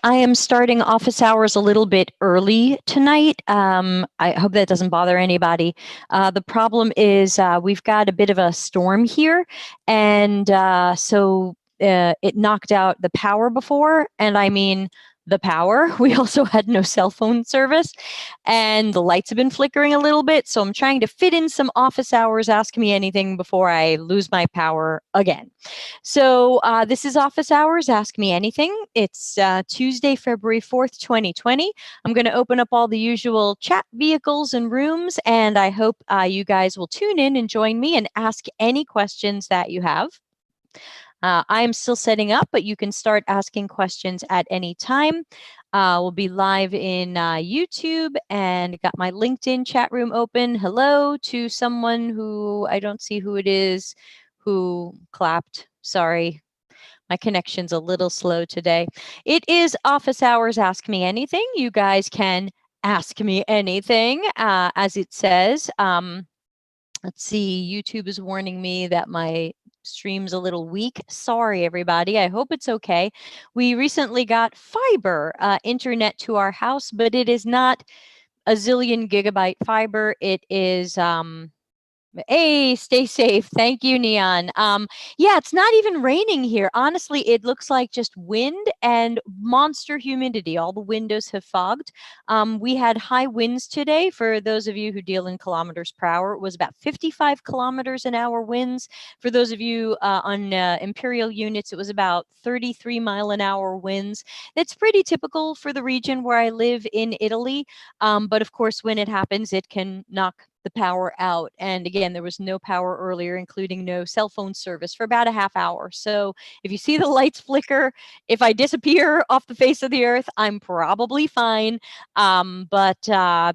I am starting office hours a little bit early tonight. I hope that doesn't bother anybody. The problem is we've got a bit of a storm here, and so it knocked out the power before, and I mean the power. We also had no cell phone service, and the lights have been flickering a little bit, so I'm trying to fit in some office hours, ask me anything before I lose my power again. So this is Office Hours, Ask Me Anything. It's Tuesday, February 4th, 2020. I'm going to open up all the usual chat vehicles and rooms, and I hope you guys will tune in and join me and ask any questions that you have. I am still setting up, but you can start asking questions at any time. We'll be live in YouTube and got my LinkedIn chat room open. Hello to someone who I don't see who it is who clapped. Sorry, my connection's a little slow today. It is Office Hours Ask Me Anything. You guys can ask me anything, as it says. Let's see, YouTube is warning me that my stream's a little weak. Sorry, everybody. I hope it's okay. We recently got fiber internet to our house, but it is not a zillion gigabyte fiber. It is hey, stay safe. Thank you, Neon. Yeah, it's not even raining here. Honestly, it looks like just wind and monster humidity. All the windows have fogged. We had high winds today. For those of you who deal in kilometers per hour, it was about 55 kilometers an hour winds. For those of you on imperial units, it was about 33 mile an hour winds. That's pretty typical for the region where I live in Italy. But of course, when it happens, it can knock the power out. And again, there was no power earlier, including no cell phone service for about a half hour. So if you see the lights flicker, if I disappear off the face of the earth, I'm probably fine. But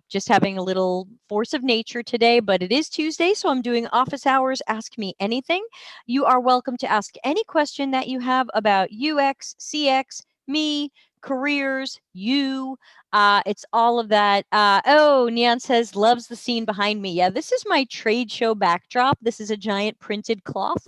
just having a little force of nature today. But it is Tuesday, so I'm doing Office Hours Ask Me Anything. You are welcome to ask any question that you have about UX, CX, me, careers, you. It's all of that. Oh, Neon says, loves the scene behind me. Yeah, this is my trade show backdrop. This is a giant printed cloth.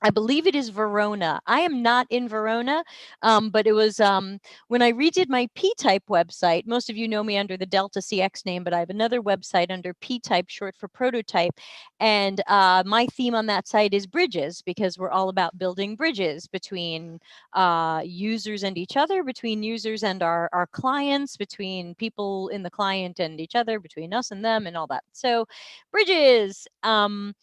I believe it is Verona. I am not in Verona, but it was when I redid my P-Type website. Most of you know me under the Delta CX name, but I have another website under P-Type, short for prototype. And my theme on that site is bridges, because we're all about building bridges between users and each other, between users and our clients, between people in the client and each other, between us and them, and all that. So bridges. And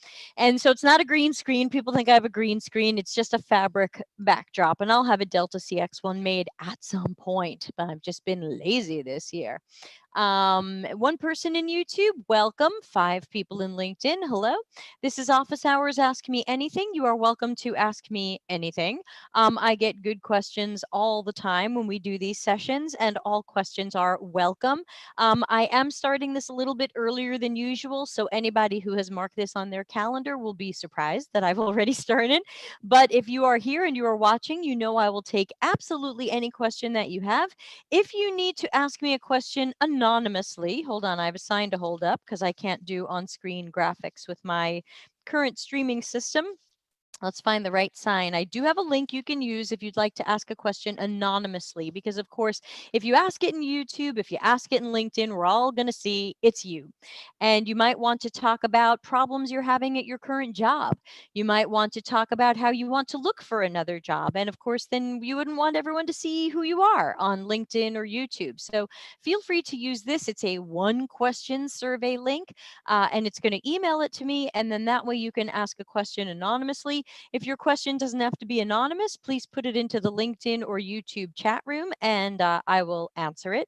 so it's not a green screen. People think I have a green screen. It's just a fabric backdrop. And I'll have a Delta CX one made at some point, but I've just been lazy this year. One person in YouTube, welcome. 5 people in LinkedIn, hello. This is Office Hours Ask Me Anything. You are welcome to ask me anything. I get good questions all the time when we do these sessions, and all questions are welcome. I am starting this a little bit earlier than usual, so anybody who has marked this on their calendar will be surprised that I've already started. But if you are here and you are watching, you know I will take absolutely any question that you have. If you need to ask me a question anonymously, hold on, I have a sign to hold up because I can't do on-screen graphics with my current streaming system. Let's find the right sign. I do have a link you can use if you'd like to ask a question anonymously, because of course, if you ask it in YouTube, if you ask it in LinkedIn, we're all going to see it's you. And you might want to talk about problems you're having at your current job. You might want to talk about how you want to look for another job. And of course, then you wouldn't want everyone to see who you are on LinkedIn or YouTube. So feel free to use this. It's a 1-question survey link, and it's going to email it to me. And then that way you can ask a question anonymously. If your question doesn't have to be anonymous, please put it into the LinkedIn or YouTube chat room, and I will answer it.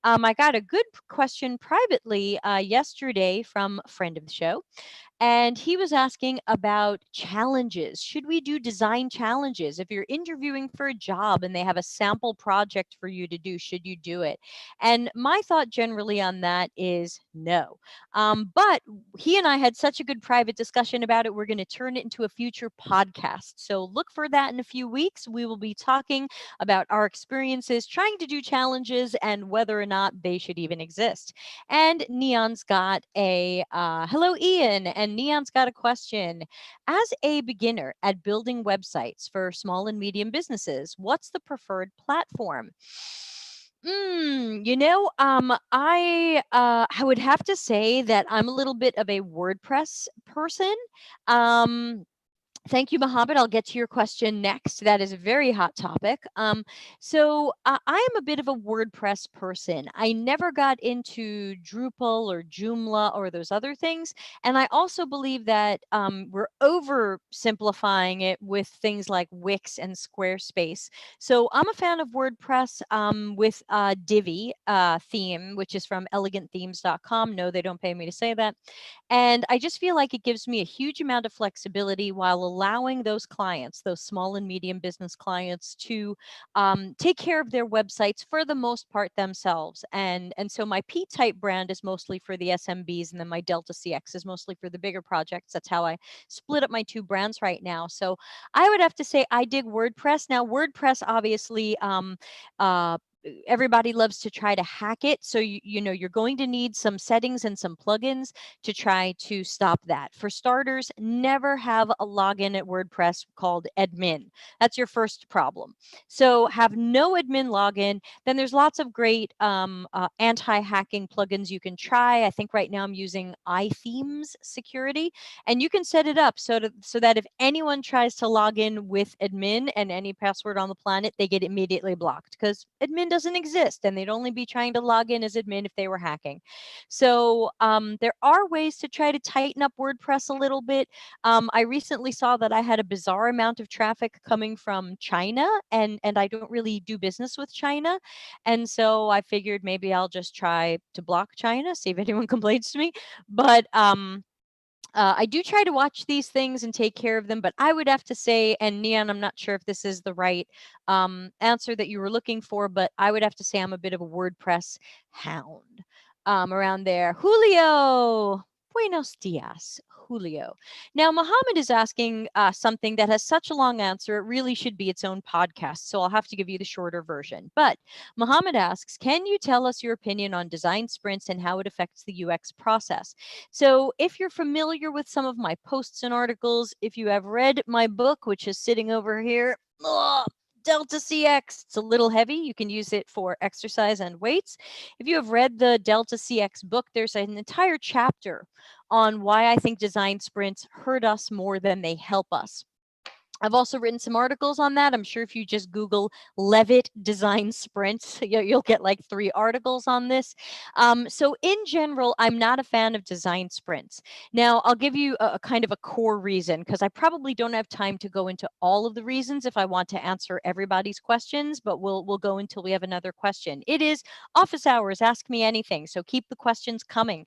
I got a good question privately yesterday from a friend of the show. And he was asking about challenges. Should we do design challenges? If you're interviewing for a job and they have a sample project for you to do, should you do it? And my thought generally on that is no. But he and I had such a good private discussion about it. We're going to turn it into a future podcast. So look for that in a few weeks. We will be talking about our experiences trying to do challenges and whether or not they should even exist. And Neon's got a hello, Ian. And Neon's got a question. As a beginner at building websites for small and medium businesses, what's the preferred platform? I would have to say that I'm a little bit of a WordPress person. Um, Thank you, Mohammed. I'll get to your question next. That is a very hot topic. I am a bit of a WordPress person. I never got into Drupal or Joomla or those other things. And I also believe that we're oversimplifying it with things like Wix and Squarespace. So I'm a fan of WordPress with Divi theme, which is from elegantthemes.com. No, they don't pay me to say that. And I just feel like it gives me a huge amount of flexibility while allowing those clients, those small and medium business clients, to take care of their websites for the most part themselves. And so my P type brand is mostly for the SMBs, and then my Delta CX is mostly for the bigger projects. That's how I split up my two brands right now. So I would have to say I dig WordPress. Now, WordPress obviously uh, everybody loves to try to hack it. So you're going to need some settings and some plugins to try to stop that. For starters, never have a login at WordPress called admin. That's your first problem. So have no admin login. Then there's lots of great anti-hacking plugins you can try. I think right now I'm using iThemes security, and you can set it up so that if anyone tries to log in with admin and any password on the planet, they get immediately blocked because admin doesn't exist, and they'd only be trying to log in as admin if they were hacking. So there are ways to try to tighten up WordPress a little bit. I recently saw that I had a bizarre amount of traffic coming from China, and I don't really do business with China. And so I figured maybe I'll just try to block China, see if anyone complains to me. But I do try to watch these things and take care of them, but I would have to say, and Neon, I'm not sure if this is the right answer that you were looking for, but I would have to say I'm a bit of a WordPress hound around there. Julio, buenos dias, Julio. Now, Mohammed is asking something that has such a long answer, it really should be its own podcast, so I'll have to give you the shorter version. But Mohammed asks, can you tell us your opinion on design sprints and how it affects the UX process? So, if you're familiar with some of my posts and articles, if you have read my book, which is sitting over here, Delta CX, it's a little heavy. You can use it for exercise and weights. If you have read the Delta CX book, there's an entire chapter on why I think design sprints hurt us more than they help us. I've also written some articles on that. I'm sure if you just Google Levitt design sprints, you'll get like 3 articles on this. So in general, I'm not a fan of design sprints. Now, I'll give you a kind of a core reason because I probably don't have time to go into all of the reasons if I want to answer everybody's questions, but we'll go until we have another question. It is office hours. Ask me anything. So keep the questions coming.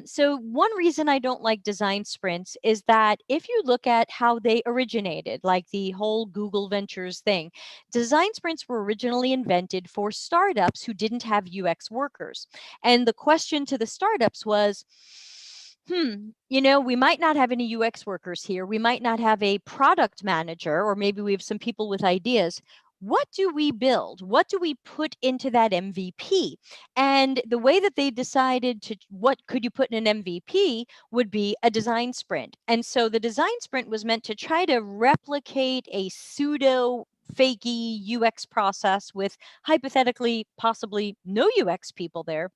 So one reason I don't like design sprints is that if you look at how they originated, like the whole Google Ventures thing, design sprints were originally invented for startups who didn't have UX workers. And the question to the startups was, we might not have any UX workers here. We might not have a product manager, or maybe we have some people with ideas. What do we build? What do we put into that MVP? And the way that they decided to what could you put in an MVP would be a design sprint. And so the design sprint was meant to try to replicate a pseudo fakey UX process with hypothetically possibly no UX people there,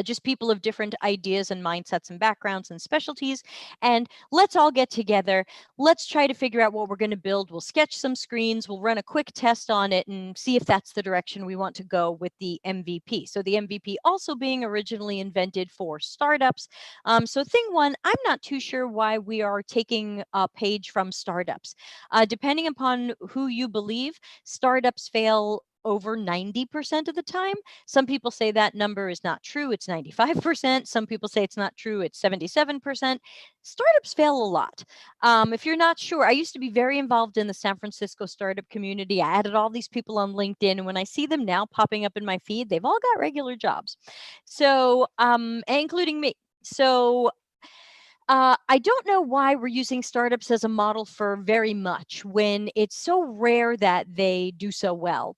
just people of different ideas and mindsets and backgrounds and specialties. And let's all get together. Let's try to figure out what we're going to build. We'll sketch some screens. We'll run a quick test on it and see if that's the direction we want to go with the MVP. So the MVP also being originally invented for startups. So thing one, I'm not too sure why we are taking a page from startups. Depending upon who you believe, startups fail over 90% of the time. Some people say that number is not true. It's 95%. Some people say it's not true. It's 77%. Startups fail a lot. If you're not sure, I used to be very involved in the San Francisco startup community. I added all these people on LinkedIn, and when I see them now popping up in my feed, they've all got regular jobs. So, including me. So I don't know why we're using startups as a model for very much when it's so rare that they do so well.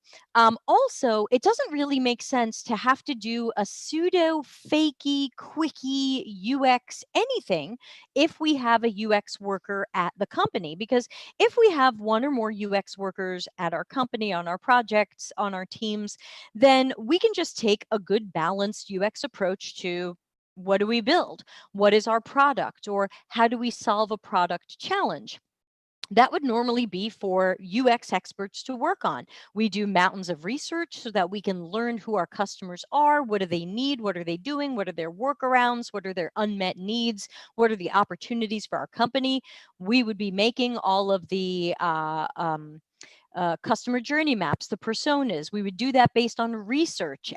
Also, it doesn't really make sense to have to do a pseudo fakey, quickie UX anything if we have a UX worker at the company. Because if we have one or more UX workers at our company, on our projects, on our teams, then we can just take a good balanced UX approach to what do we build? What is our product? Or how do we solve a product challenge? That would normally be for UX experts to work on. We do mountains of research so that we can learn who our customers are, what do they need, what are they doing, what are their workarounds, what are their unmet needs, what are the opportunities for our company. We would be making all of the customer journey maps, the personas. We would do that based on research,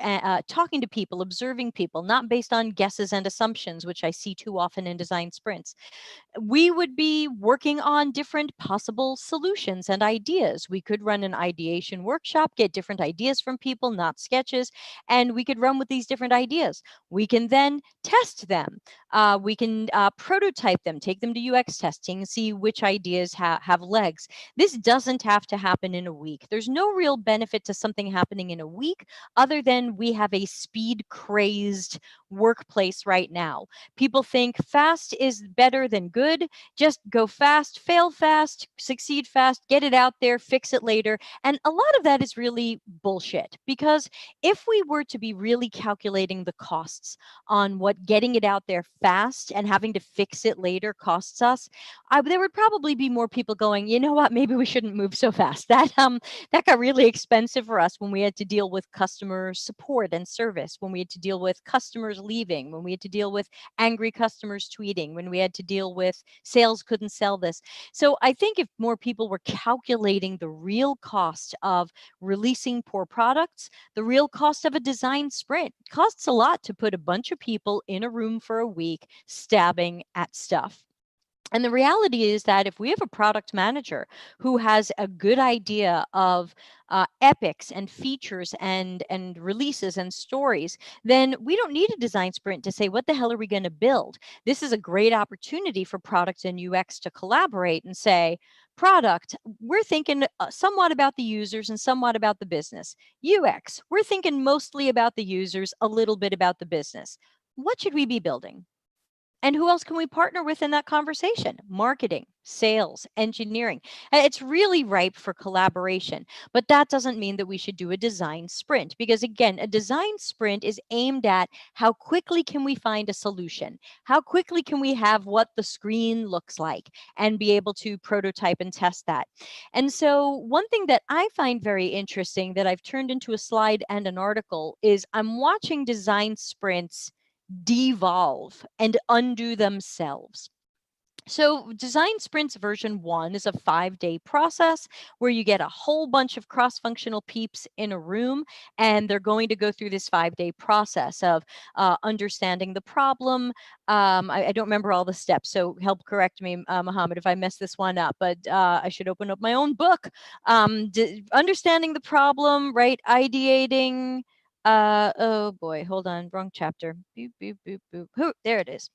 talking to people, observing people, not based on guesses and assumptions, which I see too often in design sprints. We would be working on different possible solutions and ideas. We could run an ideation workshop, get different ideas from people, not sketches, and we could run with these different ideas. We can then test them. We can prototype them, take them to UX testing, see which ideas have legs. This doesn't have to happen in a week. There's no real benefit to something happening in a week other than we have a speed crazed workplace right now. People think fast is better than good. Just go fast, fail fast, succeed fast, get it out there, fix it later. And a lot of that is really bullshit because if we were to be really calculating the costs on what getting it out there fast and having to fix it later costs us, there would probably be more people going, you know what, maybe we shouldn't move so fast. That got really expensive for us when we had to deal with customer support and service, when we had to deal with customers leaving, when we had to deal with angry customers tweeting, when we had to deal with sales couldn't sell this. So I think if more people were calculating the real cost of releasing poor products, the real cost of a design sprint costs a lot to put a bunch of people in a room for a week stabbing at stuff. And the reality is that if we have a product manager who has a good idea of epics and features and releases and stories, then we don't need a design sprint to say, what the hell are we going to build? This is a great opportunity for product and UX to collaborate and say, product, we're thinking somewhat about the users and somewhat about the business. UX, we're thinking mostly about the users, a little bit about the business. What should we be building? And who else can we partner with in that conversation? Marketing, sales, engineering. It's really ripe for collaboration, but that doesn't mean that we should do a design sprint because again, a design sprint is aimed at how quickly can we find a solution? How quickly can we have what the screen looks like and be able to prototype and test that? And so one thing that I find very interesting that I've turned into a slide and an article is I'm watching design sprints devolve and undo themselves. So, design sprints version 1 is a 5-day process where you get a whole bunch of cross functional peeps in a room, and they're going to go through this 5-day process of understanding the problem. I don't remember all the steps, so help correct me, Mohammed, if I mess this one up, but I should open up my own book. Understanding the problem, right? Ideating. Oh boy, hold on, wrong chapter. Boop, boop, boop, boop. There it is.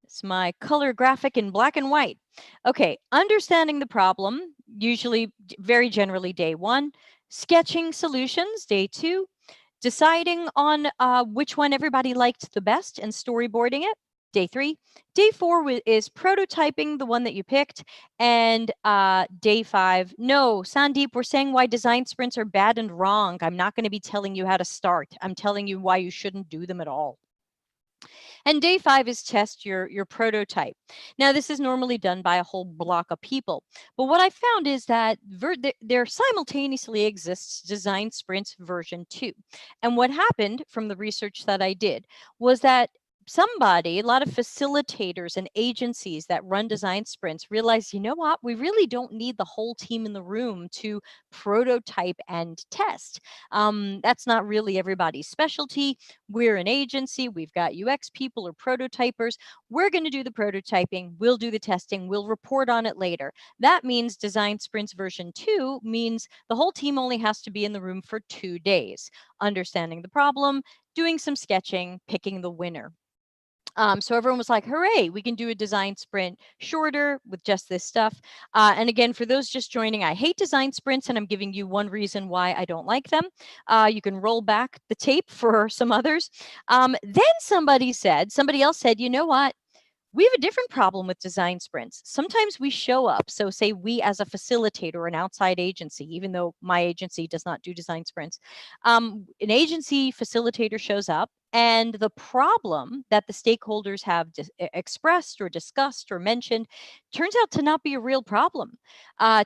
It's my color graphic in black and white. Okay, understanding the problem, usually very generally day 1. Sketching solutions, day 2. Deciding on which one everybody liked the best and storyboarding it, day 3. Day 4 is prototyping the one that you picked. And day 5, no, Sandeep, we're saying why design sprints are bad and wrong. I'm not going to be telling you how to start. I'm telling you why you shouldn't do them at all. And day 5 is test your prototype. Now, this is normally done by a whole block of people. But what I found is that there simultaneously exists design sprints version 2. And what happened from the research that I did was that a lot of facilitators and agencies that run design sprints realized, you know what, we really don't need the whole team in the room to prototype and test. That's not really everybody's specialty. We're an agency, we've got UX people or prototypers. We're going to do the prototyping, we'll do the testing, we'll report on it later. That means design sprints version 2 means the whole team only has to be in the room for 2 days, understanding the problem, doing some sketching, picking the winner. So everyone was like, hooray, we can do a design sprint shorter with just this stuff. And again, for those just joining, I hate design sprints, and I'm giving you one reason why I don't like them. You can roll back the tape for some others. Then somebody else said, you know what? We have a different problem with design sprints. Sometimes we show up. So, say we as a facilitator or an outside agency, even though my agency does not do design sprints, an agency facilitator shows up, and the problem that the stakeholders have expressed or discussed or mentioned turns out to not be a real problem.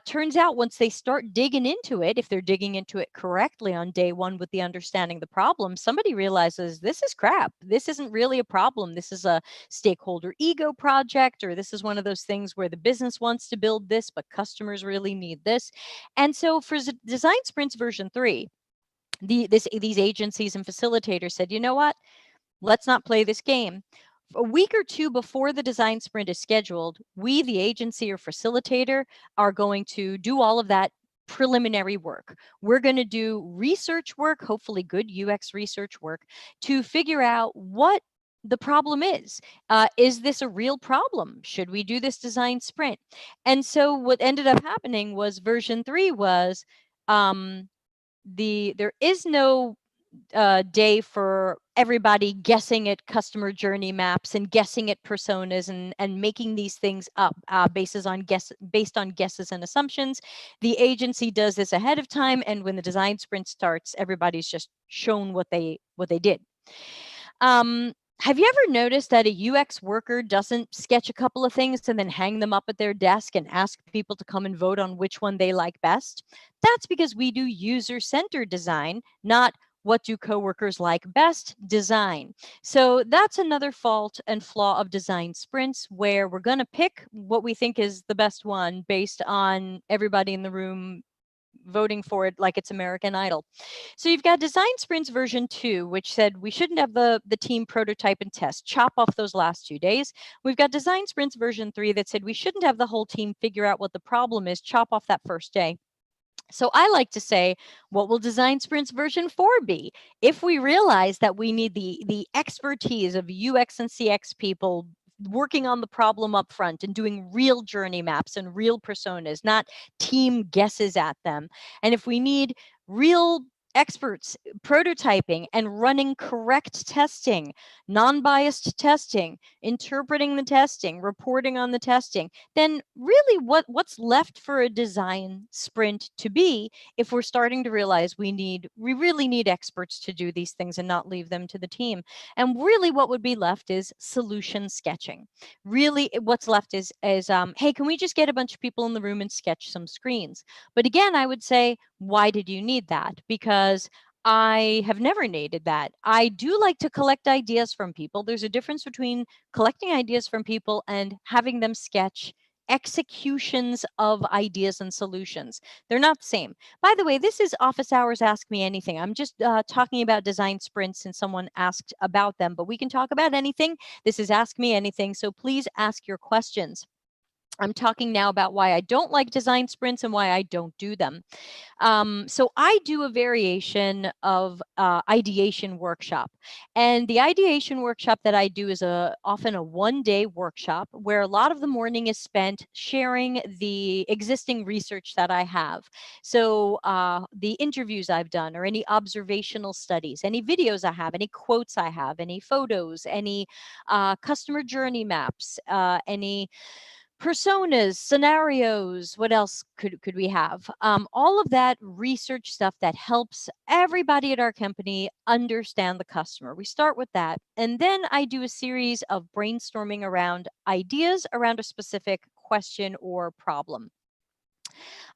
Turns out once they start digging into it, if they're digging into it correctly on day one with the understanding the problem, somebody realizes this is crap. This isn't really a problem. This is a stakeholder ego project, or this is one of those things where the business wants to build this, but customers really need this. And so for Design Sprints version 3, these agencies and facilitators said, you know what? Let's not play this game. A week or two before the design sprint is scheduled, we, the agency or facilitator, are going to do all of that preliminary work. We're going to do research work, hopefully good UX research work, to figure out what the problem is. Is this a real problem? Should we do this design sprint? And so what ended up happening was version 3 was there is no day for everybody guessing at customer journey maps and guessing at personas and making these things up based on guesses and assumptions. The agency does this ahead of time, and when the design sprint starts, everybody's just shown what they did. Have you ever noticed that a UX worker doesn't sketch a couple of things and then hang them up at their desk and ask people to come and vote on which one they like best? That's because we do user-centered design, not what do coworkers like best design. So that's another fault and flaw of design sprints, where we're going to pick what we think is the best one based on everybody in the room voting for it like it's American Idol. So you've got Design Sprints version 2, which said we shouldn't have the team prototype and test, chop off those last 2 days. We've got Design Sprints version 3 that said we shouldn't have the whole team figure out what the problem is, chop off that first day. So I like to say, what will Design Sprints version 4 be? If we realize that we need the expertise of UX and CX people working on the problem up front and doing real journey maps and real personas, not team guesses at them. And if we need real experts prototyping and running correct testing, non-biased testing, interpreting the testing, reporting on the testing, then really what's left for a design sprint to be if we're starting to realize we really need experts to do these things and not leave them to the team? And really what would be left is solution sketching. Really what's left is hey, can we just get a bunch of people in the room and sketch some screens? But again, I would say, why did you need that? Because I have never needed that. I do like to collect ideas from people. There's a difference between collecting ideas from people and having them sketch executions of ideas and solutions. They're not the same. By the way, this is Office Hours Ask Me Anything. I'm just talking about design sprints and someone asked about them, but we can talk about anything. This is Ask Me Anything, so please ask your questions. I'm talking now about why I don't like design sprints and why I don't do them. So I do a variation of ideation workshop. And the ideation workshop that I do is often a one-day workshop where a lot of the morning is spent sharing the existing research that I have. So the interviews I've done, or any observational studies, any videos I have, any quotes I have, any photos, any customer journey maps, any personas, scenarios. What else could we have? All of that research stuff that helps everybody at our company understand the customer. We start with that, and then I do a series of brainstorming around ideas around a specific question or problem.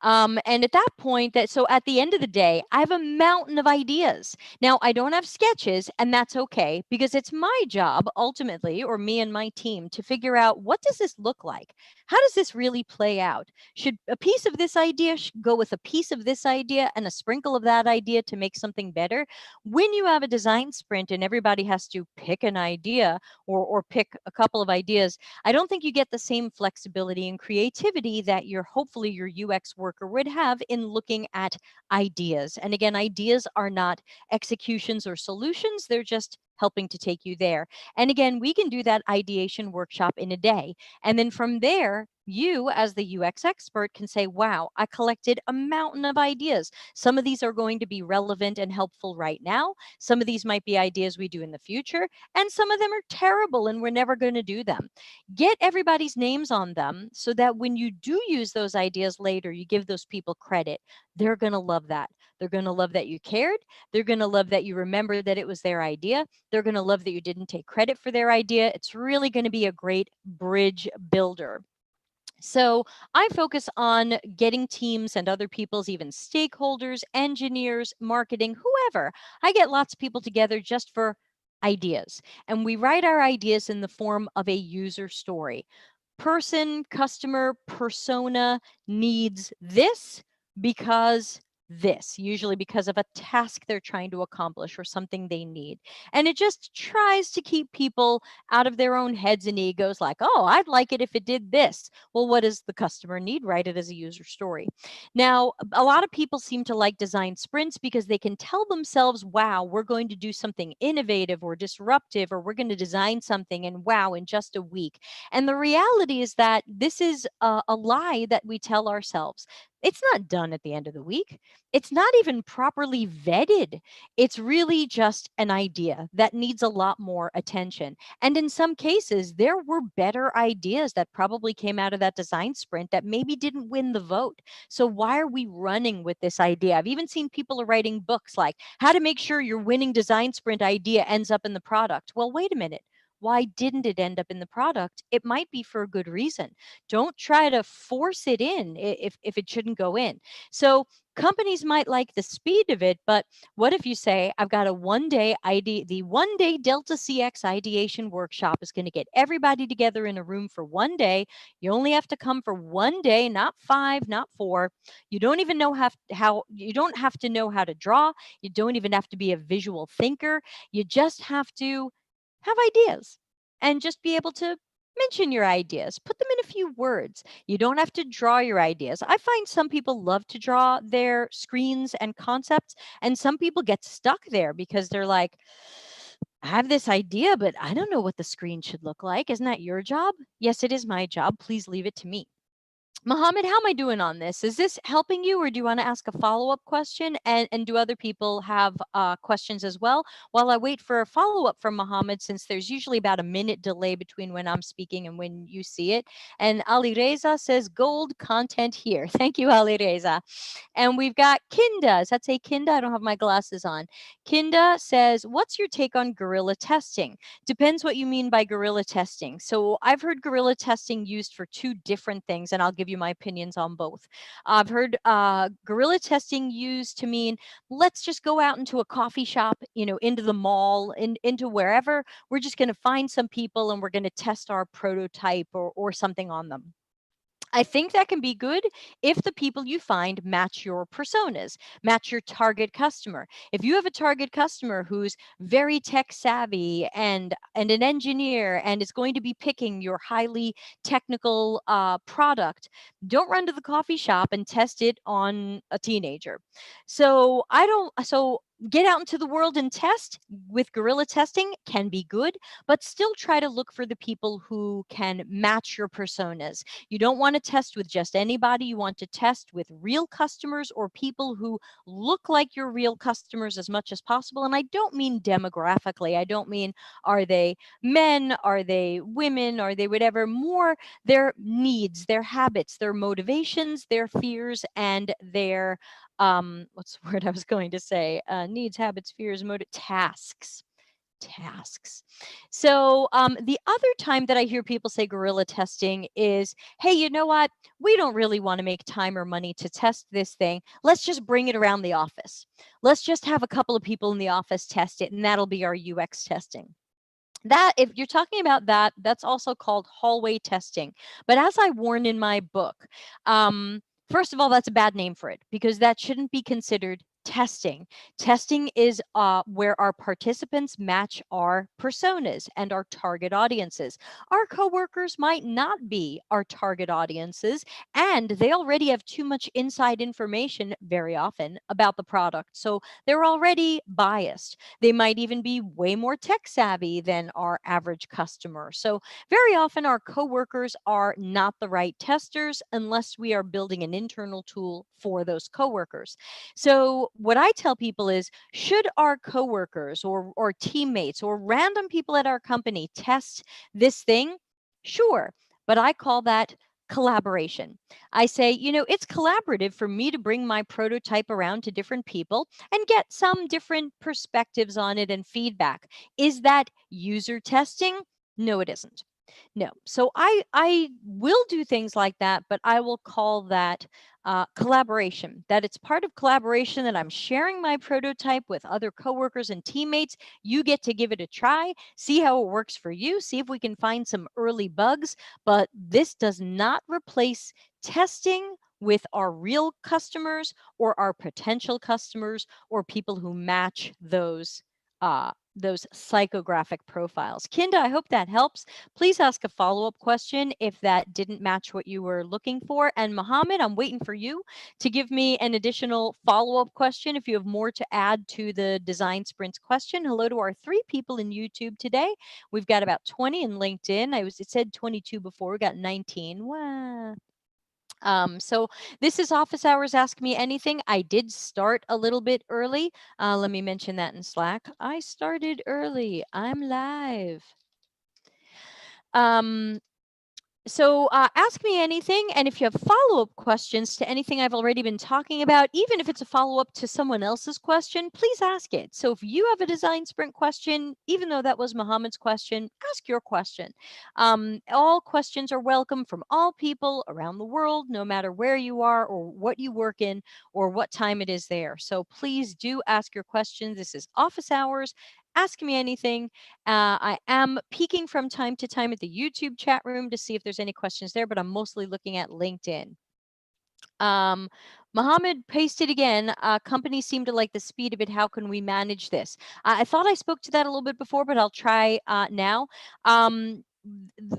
And at that point, so at the end of the day, I have a mountain of ideas. Now, I don't have sketches, and that's okay, because it's my job ultimately, or me and my team, to figure out, what does this look like? How does this really play out? Should a piece of this idea go with a piece of this idea and a sprinkle of that idea to make something better? When you have a design sprint and everybody has to pick an idea or pick a couple of ideas, I don't think you get the same flexibility and creativity that hopefully your UX worker would have in looking at ideas. And again, ideas are not executions or solutions. They're just helping to take you there. And again, we can do that ideation workshop in a day. And then from there, you, as the UX expert, can say, wow, I collected a mountain of ideas. Some of these are going to be relevant and helpful right now. Some of these might be ideas we do in the future. And some of them are terrible and we're never going to do them. Get everybody's names on them so that when you do use those ideas later, you give those people credit. They're going to love that. They're going to love that you cared. They're going to love that you remembered that it was their idea. They're going to love that you didn't take credit for their idea. It's really going to be a great bridge builder. So I focus on getting teams and other people's, even stakeholders, engineers, marketing, whoever. I get lots of people together just for ideas. And we write our ideas in the form of a user story. Person, customer, persona needs this because this, usually because of a task they're trying to accomplish or something they need. And it just tries to keep people out of their own heads and egos like, oh, I'd like it if it did this. Well, what does the customer need? Write it as a user story. Now, a lot of people seem to like design sprints because they can tell themselves, wow, we're going to do something innovative or disruptive, or we're going to design something and wow, in just a week. And the reality is that this is a lie that we tell ourselves. It's not done at the end of the week. It's not even properly vetted. It's really just an idea that needs a lot more attention. And in some cases, there were better ideas that probably came out of that design sprint that maybe didn't win the vote. So why are we running with this idea? I've even seen people writing books like how to make sure your winning design sprint idea ends up in the product. Well, wait a minute. Why didn't it end up in the product? It might be for a good reason. Don't try to force it in if it shouldn't go in. So companies might like the speed of it, but what if you say, I've got a 1 day ID, the 1 day Delta CX ideation workshop is going to get everybody together in a room for 1 day. You only have to come for 1 day, not 5, not 4. You don't even know how you don't have to know how to draw. You don't even have to be a visual thinker. You just have to have ideas and just be able to mention your ideas, put them in a few words. You don't have to draw your ideas. I find some people love to draw their screens and concepts, and some people get stuck there because they're like, I have this idea, but I don't know what the screen should look like. Isn't that your job? Yes, it is my job. Please leave it to me. Mohammed, how am I doing on this? Is this helping you, or do you want to ask a follow-up question? And do other people have questions as well? While I wait for a follow-up from Mohammed, since there's usually about a minute delay between when I'm speaking and when you see it. And Ali Reza says, gold content here. Thank you, Ali Reza. And we've got Kinda. Does that say Kinda? I don't have my glasses on. Kinda says, what's your take on guerrilla testing? Depends what you mean by guerrilla testing. So I've heard guerrilla testing used for two different things, and I'll give you my opinions on both. I've heard guerrilla testing used to mean, let's just go out into a coffee shop, into the mall, into wherever. We're just going to find some people and we're going to test our prototype or something on them. I think that can be good if the people you find match your personas, match your target customer. If you have a target customer who's very tech savvy and an engineer and is going to be picking your highly technical product, don't run to the coffee shop and test it on a teenager. So I don't. So get out into the world and test with guerrilla testing can be good, but still try to look for the people who can match your personas. You don't want to test with just anybody. You want to test with real customers or people who look like your real customers as much as possible. And I don't mean demographically. I don't mean, are they men? Are they women? Are they whatever? More their needs, their habits, their motivations, their fears, and their what's the word I was going to say? Needs, habits, fears, tasks. So the other time that I hear people say guerrilla testing is, hey, you know what? We don't really want to make time or money to test this thing. Let's just bring it around the office. Let's just have a couple of people in the office test it, and that'll be our UX testing. That, if you're talking about that, that's also called hallway testing. But as I warn in my book, first of all, that's a bad name for it because that shouldn't be considered Testing. Testing is where our participants match our personas and our target audiences. Our coworkers might not be our target audiences, and they already have too much inside information very often about the product. So they're already biased. They might even be way more tech savvy than our average customer. So very often our coworkers are not the right testers unless we are building an internal tool for those coworkers. So what I tell people is, should our coworkers or teammates or random people at our company test this thing? Sure, but I call that collaboration. I say, it's collaborative for me to bring my prototype around to different people and get some different perspectives on it and feedback. Is that user testing? No, it isn't. No. So I will do things like that, but I will call that collaboration. That it's part of collaboration, that I'm sharing my prototype with other coworkers and teammates. You get to give it a try, see how it works for you, see if we can find some early bugs. But this does not replace testing with our real customers or our potential customers or people who match those psychographic profiles. Kinda, I hope that helps. Please ask a follow-up question if that didn't match what you were looking for. And Mohammed, I'm waiting for you to give me an additional follow-up question if you have more to add to the design sprints question. Hello to our 3 people in YouTube today. We've got about 20 in LinkedIn. It said 22 before. We got 19. Wow. So this is Office Hours Ask Me Anything. I did start a little bit early. Let me mention that in Slack. I started early. I'm live. So ask me anything. And if you have follow-up questions to anything I've already been talking about, even if it's a follow-up to someone else's question, please ask it. So if you have a design sprint question, even though that was Mohammed's question, ask your question. All questions are welcome from all people around the world, no matter where you are or what you work in or what time it is there. So please do ask your questions. This is Office Hours. Ask me anything. I am peeking from time to time at the YouTube chat room to see if there's any questions there, but I'm mostly looking at LinkedIn. Mohammed pasted again. Companies seem to like the speed of it. How can we manage this? I thought I spoke to that a little bit before, but I'll try now.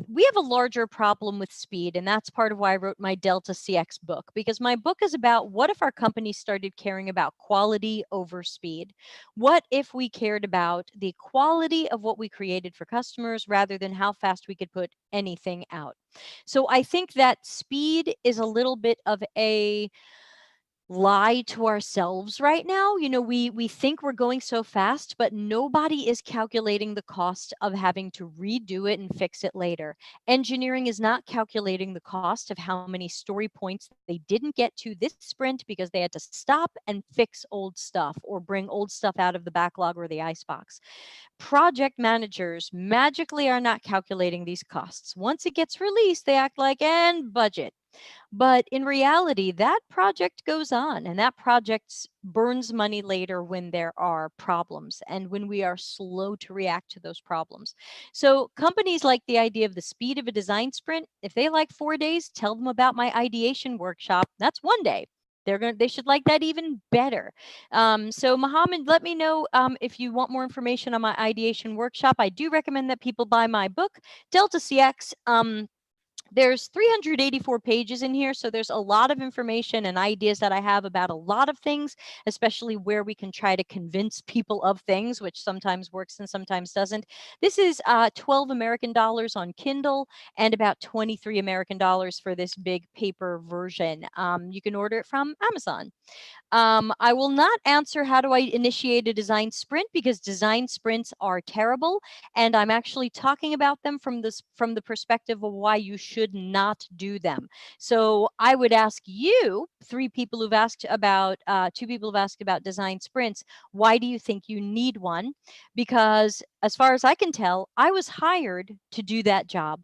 We have a larger problem with speed, and that's part of why I wrote my Delta CX book, because my book is about what if our company started caring about quality over speed? What if we cared about the quality of what we created for customers rather than how fast we could put anything out? So I think that speed is a little bit of a lie to ourselves right now. We think we're going so fast, but nobody is calculating the cost of having to redo it and fix it later. Engineering is not calculating the cost of how many story points they didn't get to this sprint because they had to stop and fix old stuff or bring old stuff out of the backlog or the icebox. Project managers magically are not calculating these costs. Once it gets released, they act like, and budget. But in reality, that project goes on, and that project burns money later when there are problems and when we are slow to react to those problems. So companies like the idea of the speed of a design sprint. If they like 4 days, tell them about my ideation workshop. That's 1 day. They should like that even better. So Mohammed, let me know if you want more information on my ideation workshop. I do recommend that people buy my book, Delta CX. There's 384 pages in here, so there's a lot of information and ideas that I have about a lot of things, especially where we can try to convince people of things, which sometimes works and sometimes doesn't. This is 12 American dollars on Kindle and about 23 American dollars for this big paper version. You can order it from Amazon. I will not answer how do I initiate a design sprint, because design sprints are terrible, and I'm actually talking about them from the perspective of why you should not do them. So I would ask you, 3 people who've asked about, 2 people who've asked about design sprints, why do you think you need one? Because as far as I can tell, I was hired to do that job.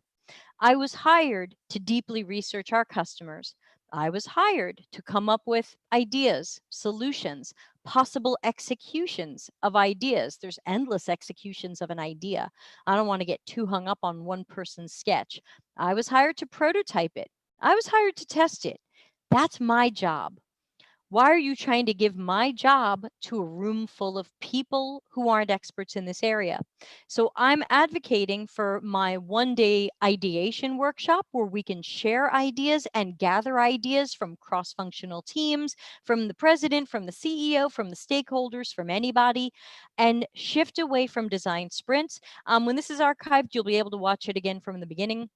I was hired to deeply research our customers. I was hired to come up with ideas, solutions, possible executions of ideas. There's endless executions of an idea. I don't want to get too hung up on one person's sketch. I was hired to prototype it. I was hired to test it. That's my job. Why are you trying to give my job to a room full of people who aren't experts in this area? So I'm advocating for my one-day ideation workshop where we can share ideas and gather ideas from cross-functional teams, from the president, from the CEO, from the stakeholders, from anybody, and shift away from design sprints. When this is archived, you'll be able to watch it again from the beginning.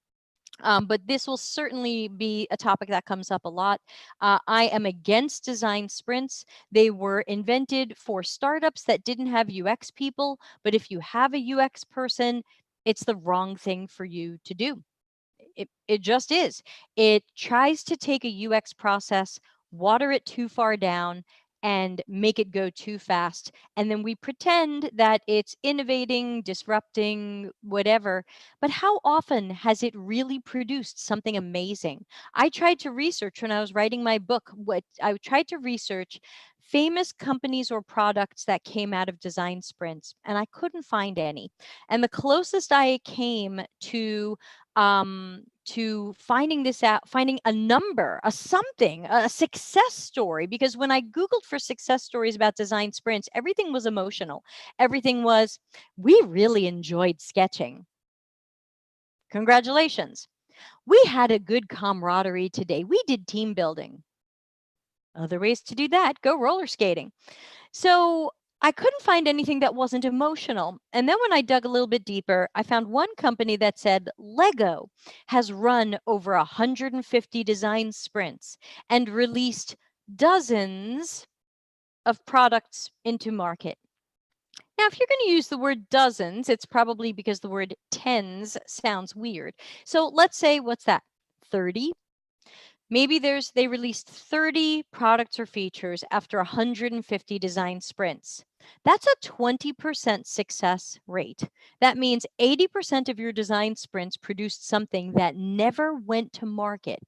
But this will certainly be a topic that comes up a lot. I am against design sprints. They were invented for startups that didn't have UX people, but if you have a UX person, it's the wrong thing for you to do. It just is. It tries to take a UX process, water it too far down, and make it go too fast. And then we pretend that it's innovating, disrupting, whatever. But how often has it really produced something amazing? I tried to research when I was writing my book, what I tried to research famous companies or products that came out of design sprints, and I couldn't find any. And the closest I came to finding this out, finding a number, a something, a success story. Because when I Googled for success stories about design sprints, everything was emotional. Everything was, we really enjoyed sketching. Congratulations. We had a good camaraderie today. We did team building. Other ways to do that, go roller skating. So I couldn't find anything that wasn't emotional. And then when I dug a little bit deeper, I found one company that said Lego has run over 150 design sprints and released dozens of products into market. Now, if you're going to use the word dozens, it's probably because the word tens sounds weird. So let's say, what's that? 30? Maybe they released 30 products or features after 150 design sprints. That's a 20% success rate. That means 80% of your design sprints produced something that never went to market.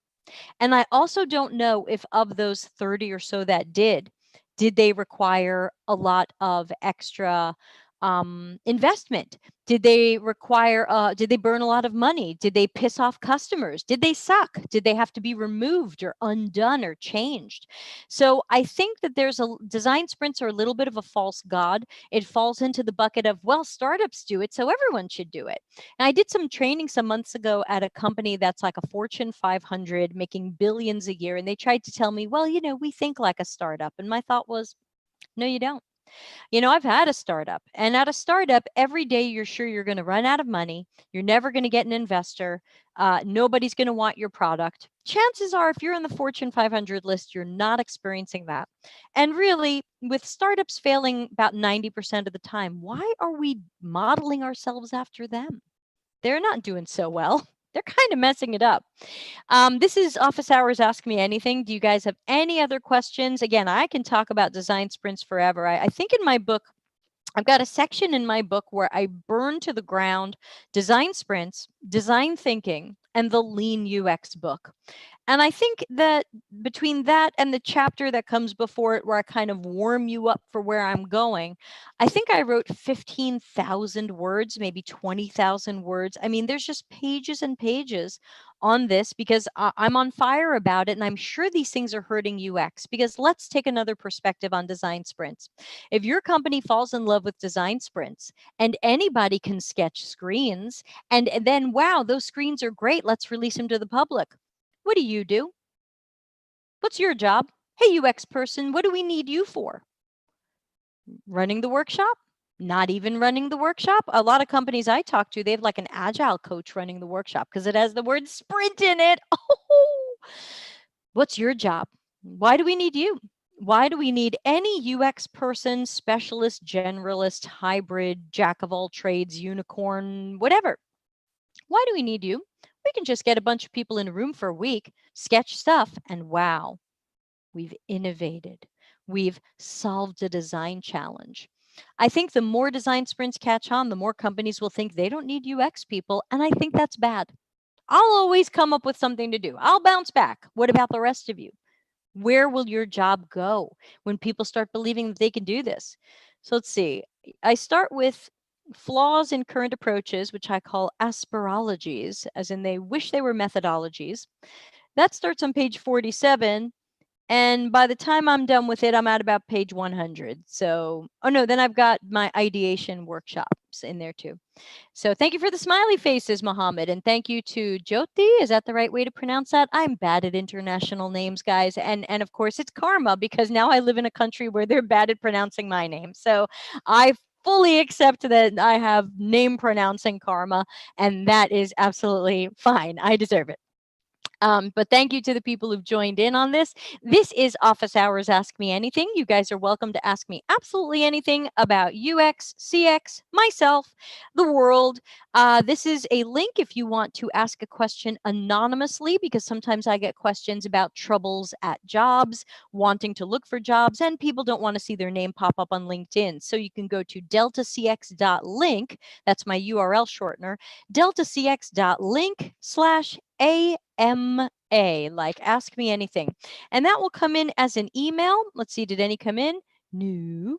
And I also don't know if of those 30 or so that did they require a lot of extra investment? Did they burn a lot of money? Did they piss off customers? Did they suck? Did they have to be removed or undone or changed? So I think that design sprints are a little bit of a false god. It falls into the bucket of, well, startups do it, so everyone should do it. And I did some training some months ago at a company that's like a Fortune 500 making billions a year. And they tried to tell me, well, we think like a startup. And my thought was, no, you don't. I've had a startup, and at a startup, every day you're sure you're going to run out of money. You're never going to get an investor. Nobody's going to want your product. Chances are, if you're in the Fortune 500 list, you're not experiencing that. And really, with startups failing about 90% of the time, why are we modeling ourselves after them? They're not doing so well. They're kind of messing it up. This is Office Hours Ask Me Anything. Do you guys have any other questions? Again, I can talk about design sprints forever. I think in my book, I've got a section in my book where I burn to the ground design sprints, design thinking, and the lean UX book. And I think that between that and the chapter that comes before it, where I kind of warm you up for where I'm going, I think I wrote 15,000 words, maybe 20,000 words. I mean, there's just pages and pages on this because I'm on fire about it. And I'm sure these things are hurting UX, because let's take another perspective on design sprints. If your company falls in love with design sprints and anybody can sketch screens, and then, wow, those screens are great, let's release them to the public. What do you do? What's your job? Hey, UX person, what do we need you for? Running the workshop? Not even running the workshop. A lot of companies I talk to, they have like an agile coach running the workshop because it has the word sprint in it. Oh, what's your job? Why do we need you? Why do we need any UX person, specialist, generalist, hybrid, jack of all trades, unicorn, whatever? Why do we need you? We can just get a bunch of people in a room for a week, sketch stuff, and wow, we've innovated. We've solved a design challenge. I think the more design sprints catch on, the more companies will think they don't need UX people, and I think that's bad. I'll always come up with something to do. I'll bounce back. What about the rest of you? Where will your job go when people start believing that they can do this? So let's see. I start with flaws in current approaches, which I call aspirologies, as in they wish they were methodologies. That starts on page 47. And by the time I'm done with it, I'm at about page 100. So, oh no, then I've got my ideation workshops in there too. So thank you for the smiley faces, Mohammed. And thank you to Jyoti. Is that the right way to pronounce that? I'm bad at international names, guys. And of course, it's karma because now I live in a country where they're bad at pronouncing my name. So I fully accept that I have name pronouncing karma, and that is absolutely fine. I deserve it. But thank you to the people who've joined in on this. This is Office Hours Ask Me Anything. You guys are welcome to ask me absolutely anything about UX, CX, myself, the world. This is a link if you want to ask a question anonymously, because sometimes I get questions about troubles at jobs, wanting to look for jobs, and people don't want to see their name pop up on LinkedIn. So you can go to deltacx.link. That's my URL shortener, deltacx.link/AMA, like ask me anything. And that will come in as an email. Let's see, did any come in? No.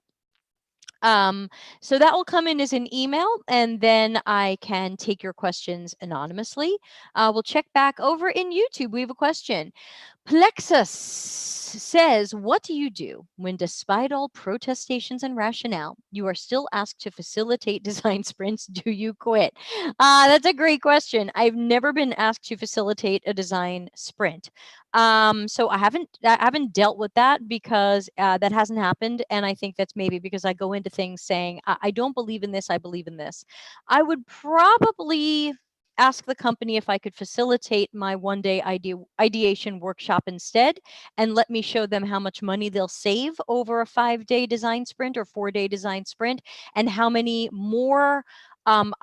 So that will come in as an email, and then I can take your questions anonymously. We'll check back over in YouTube. We have a question. Plexus says, what do you do when, despite all protestations and rationale, you are still asked to facilitate design sprints? Do you quit? That's a great question. I've never been asked to facilitate a design sprint. So I haven't dealt with that because that hasn't happened. And I think that's maybe because I go into things saying, I don't believe in this, I believe in this. I would probably ask the company if I could facilitate my one-day ideation workshop instead, and let me show them how much money they'll save over a 5-day design sprint or 4-day design sprint, and how many more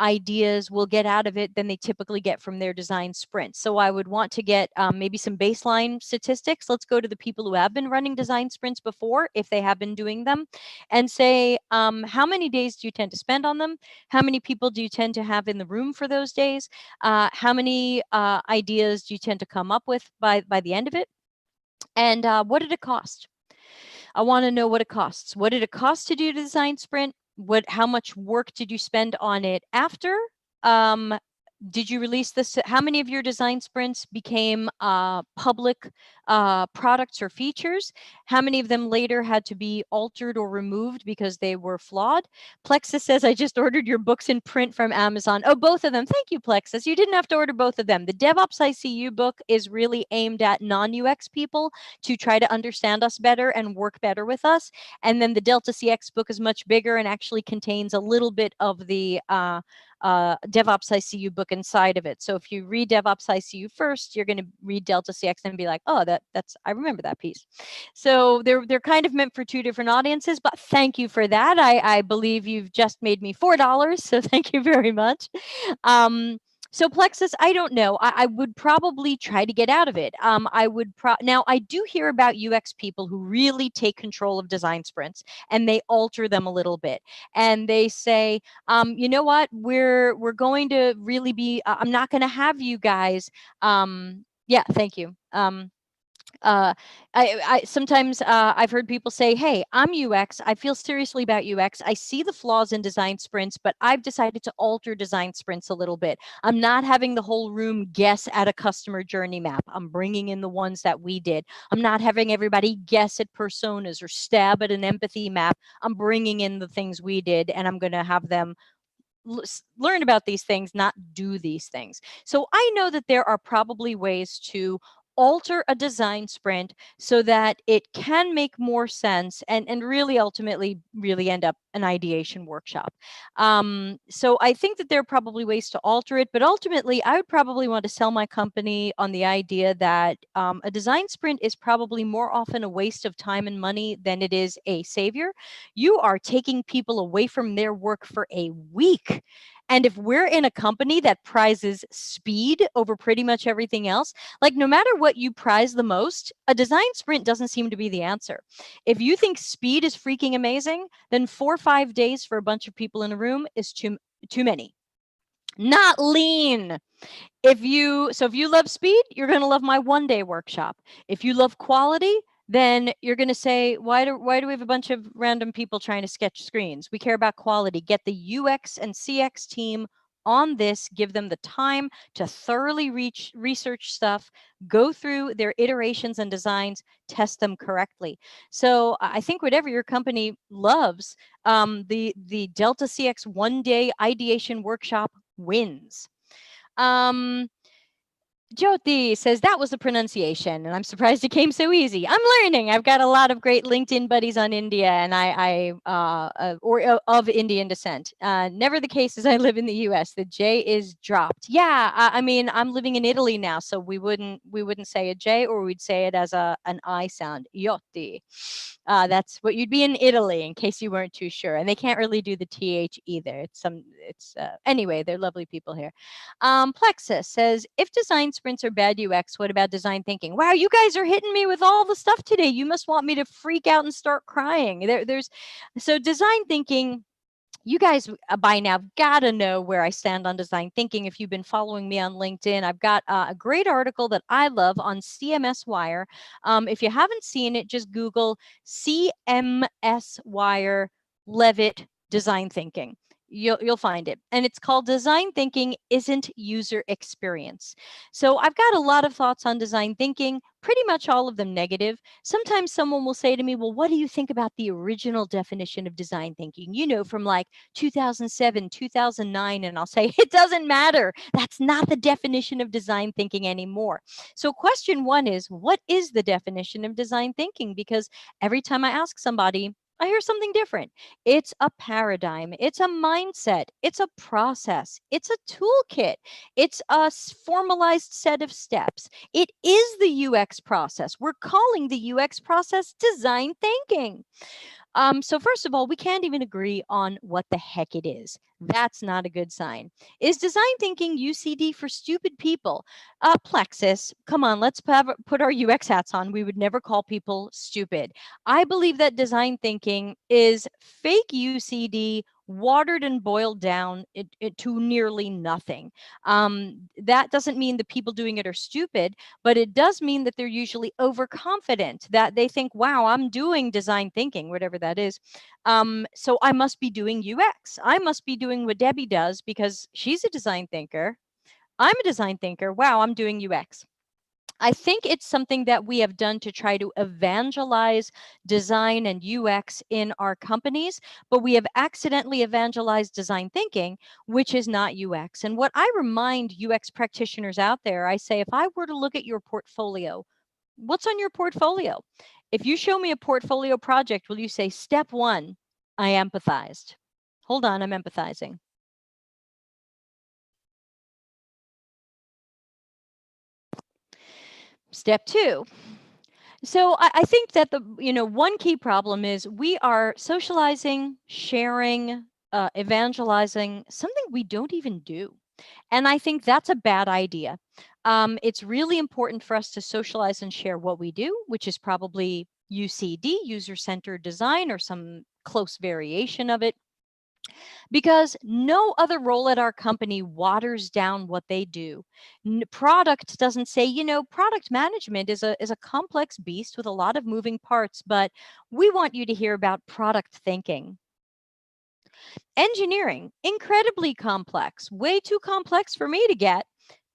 ideas will get out of it than they typically get from their design sprint. So I would want to get maybe some baseline statistics. Let's go to the people who have been running design sprints before, if they have been doing them, and say, how many days do you tend to spend on them? How many people do you tend to have in the room for those days? How many ideas do you tend to come up with by the end of it? And what did it cost? I want to know what it costs. What did it cost to do the design sprint? How much work did you spend on it after? Did you release this? How many of your design sprints became public products or features? How many of them later had to be altered or removed because they were flawed? Plexus says, I just ordered your books in print from Amazon. Oh, both of them. Thank you, Plexus. You didn't have to order both of them. The DevOps ICU book is really aimed at non-UX people to try to understand us better and work better with us. And then the Delta CX book is much bigger and actually contains a little bit of the DevOps ICU book inside of it. So if you read DevOps ICU first, you're going to read Delta CX and be like, oh, that's I remember that piece. So they're kind of meant for two different audiences, but thank you for that. I believe you've just made me $4, so thank you very much. So Plexus, I don't know. I would probably try to get out of it. Now I do hear about UX people who really take control of design sprints and they alter them a little bit, and they say, you know what, we're going to really be. I'm not going to have you guys. Yeah, thank you. uh, I sometimes I've heard people say, hey, I'm UX. I feel seriously about UX. I see the flaws in design sprints, but I've decided to alter design sprints a little bit. I'm not having the whole room guess at a customer journey map. I'm bringing in the ones that we did. I'm not having everybody guess at personas or stab at an empathy map. I'm bringing in the things we did, and I'm going to have them learn about these things, not do these things. So I know that there are probably ways to alter a design sprint so that it can make more sense and really ultimately really end up an ideation workshop. So I think that there are probably ways to alter it, but ultimately I would probably want to sell my company on the idea that a design sprint is probably more often a waste of time and money than it is a savior. You are taking people away from their work for a week. And if we're in a company that prizes speed over pretty much everything else, like no matter what you prize the most, a design sprint doesn't seem to be the answer. If you think speed is freaking amazing, then 4 or 5 days for a bunch of people in a room is too many. Not lean. If you love speed, you're going to love my 1-day workshop. If you love quality, then you're going to say, why do we have a bunch of random people trying to sketch screens? We care about quality. Get the UX and CX team on this, give them the time to thoroughly research stuff, go through their iterations and designs, test them correctly. So I think whatever your company loves, the Delta CX 1-day ideation workshop wins. Jyoti says that was the pronunciation, and I'm surprised it came so easy. I'm learning. I've got a lot of great LinkedIn buddies on India, and of Indian descent. Never the case as I live in the U.S. The J is dropped. Yeah, I mean I'm living in Italy now, so we wouldn't say a J, or we'd say it as an I sound. Jyoti. That's what you'd be in Italy, in case you weren't too sure. And they can't really do the TH either. Anyway, they're lovely people here. Plexus says, if design sprints are bad UX, what about design thinking? Wow, you guys are hitting me with all the stuff today. You must want me to freak out and start crying. So design thinking, you guys by now gotta know where I stand on design thinking. If you've been following me on LinkedIn, I've got a great article that I love on CMS Wire. If you haven't seen it, just Google CMS Wire Levitt design thinking. You'll find it. And it's called Design Thinking Isn't User Experience. So I've got a lot of thoughts on design thinking, pretty much all of them negative. Sometimes someone will say to me, well, what do you think about the original definition of design thinking? From like 2007, 2009, and I'll say, it doesn't matter. That's not the definition of design thinking anymore. So question one is, what is the definition of design thinking? Because every time I ask somebody, I hear something different. It's a paradigm. It's a mindset. It's a process. It's a toolkit. It's a formalized set of steps. It is the UX process. We're calling the UX process design thinking. So first of all, we can't even agree on what the heck it is. That's not a good sign. Is design thinking UCD for stupid people? Plexus, come on, let's put our UX hats on. We would never call people stupid. I believe that design thinking is fake UCD, watered and boiled down to nearly nothing. That doesn't mean the people doing it are stupid, but it does mean that they're usually overconfident, that they think, wow, I'm doing design thinking, whatever that is. So I must be doing UX. I must be doing what Debbie does because she's a design thinker. I'm a design thinker. Wow, I'm doing UX. I think it's something that we have done to try to evangelize design and UX in our companies, but we have accidentally evangelized design thinking, which is not UX. And what I remind UX practitioners out there, I say, if I were to look at your portfolio, what's on your portfolio? If you show me a portfolio project, will you say, step one, I empathized? Hold on, I'm empathizing. Step two. So I think that the one key problem is we are socializing, sharing, evangelizing something we don't even do. And I think that's a bad idea. It's really important for us to socialize and share what we do, which is probably UCD, user-centered design, or some close variation of it, because no other role at our company waters down what they do. Product doesn't say, product management is a complex beast with a lot of moving parts, but we want you to hear about product thinking. Engineering, incredibly complex, way too complex for me to get.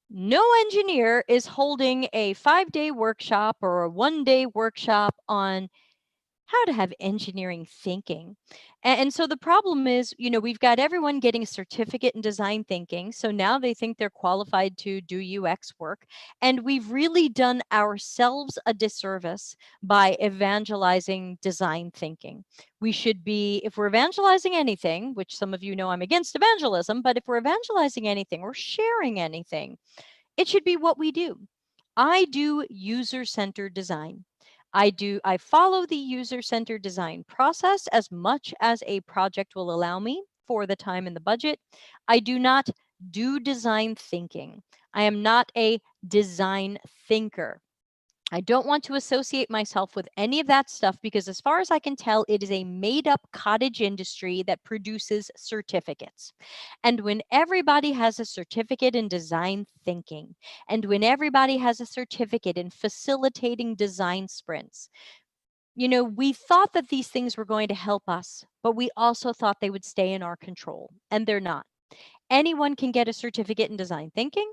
No engineer is holding a 5-day workshop or a 1-day workshop on how to have engineering thinking. And so the problem is, we've got everyone getting a certificate in design thinking. So now they think they're qualified to do UX work. And we've really done ourselves a disservice by evangelizing design thinking. We should be, if we're evangelizing anything, which some of you know I'm against evangelism, but if we're evangelizing anything or sharing anything, it should be what we do. I do user-centered design. I follow the user-centered design process as much as a project will allow me for the time and the budget. I do not do design thinking. I am not a design thinker. I don't want to associate myself with any of that stuff because as far as I can tell, it is a made-up cottage industry that produces certificates. And when everybody has a certificate in design thinking, and when everybody has a certificate in facilitating design sprints, we thought that these things were going to help us, but we also thought they would stay in our control, and they're not. Anyone can get a certificate in design thinking.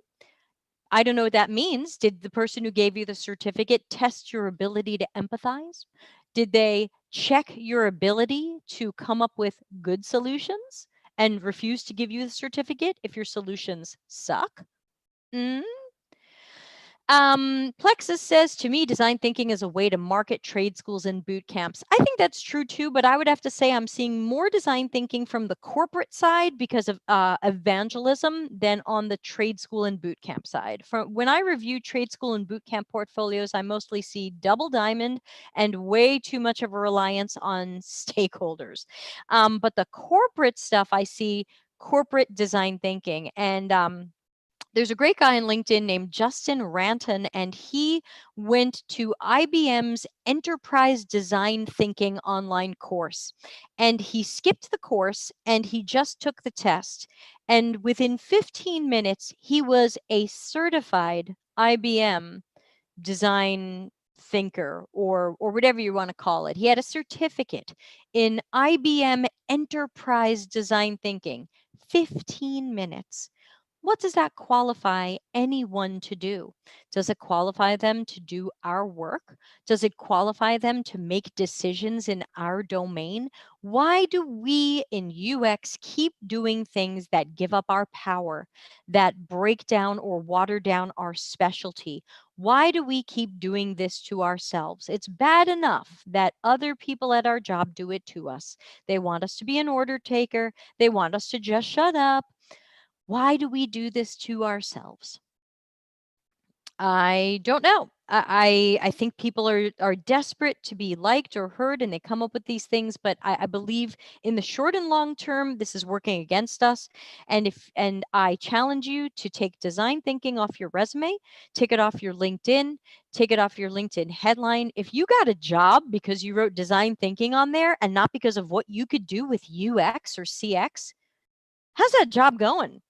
I don't know what that means. Did the person who gave you the certificate test your ability to empathize? Did they check your ability to come up with good solutions and refuse to give you the certificate if your solutions suck? Mm, Plexus says, to me, design thinking is a way to market trade schools and boot camps. I think that's true too, but I would have to say I'm seeing more design thinking from the corporate side because of evangelism than on the trade school and boot camp side. From when I review trade school and boot camp portfolios, I mostly see double diamond and way too much of a reliance on stakeholders. But the corporate stuff, I see corporate design thinking. And there's a great guy on LinkedIn named Justin Ranton, and he went to IBM's Enterprise Design Thinking online course. And he skipped the course and he just took the test. And within 15 minutes, he was a certified IBM design thinker or whatever you want to call it. He had a certificate in IBM Enterprise Design Thinking. 15 minutes. What does that qualify anyone to do? Does it qualify them to do our work? Does it qualify them to make decisions in our domain? Why do we in UX keep doing things that give up our power, that break down or water down our specialty? Why do we keep doing this to ourselves? It's bad enough that other people at our job do it to us. They want us to be an order taker. They want us to just shut up. Why do we do this to ourselves? I don't know. I think people are desperate to be liked or heard, and they come up with these things. But I believe in the short and long term, this is working against us. And I challenge you to take design thinking off your resume, take it off your LinkedIn, take it off your LinkedIn headline. If you got a job because you wrote design thinking on there, and not because of what you could do with UX or CX, how's that job going?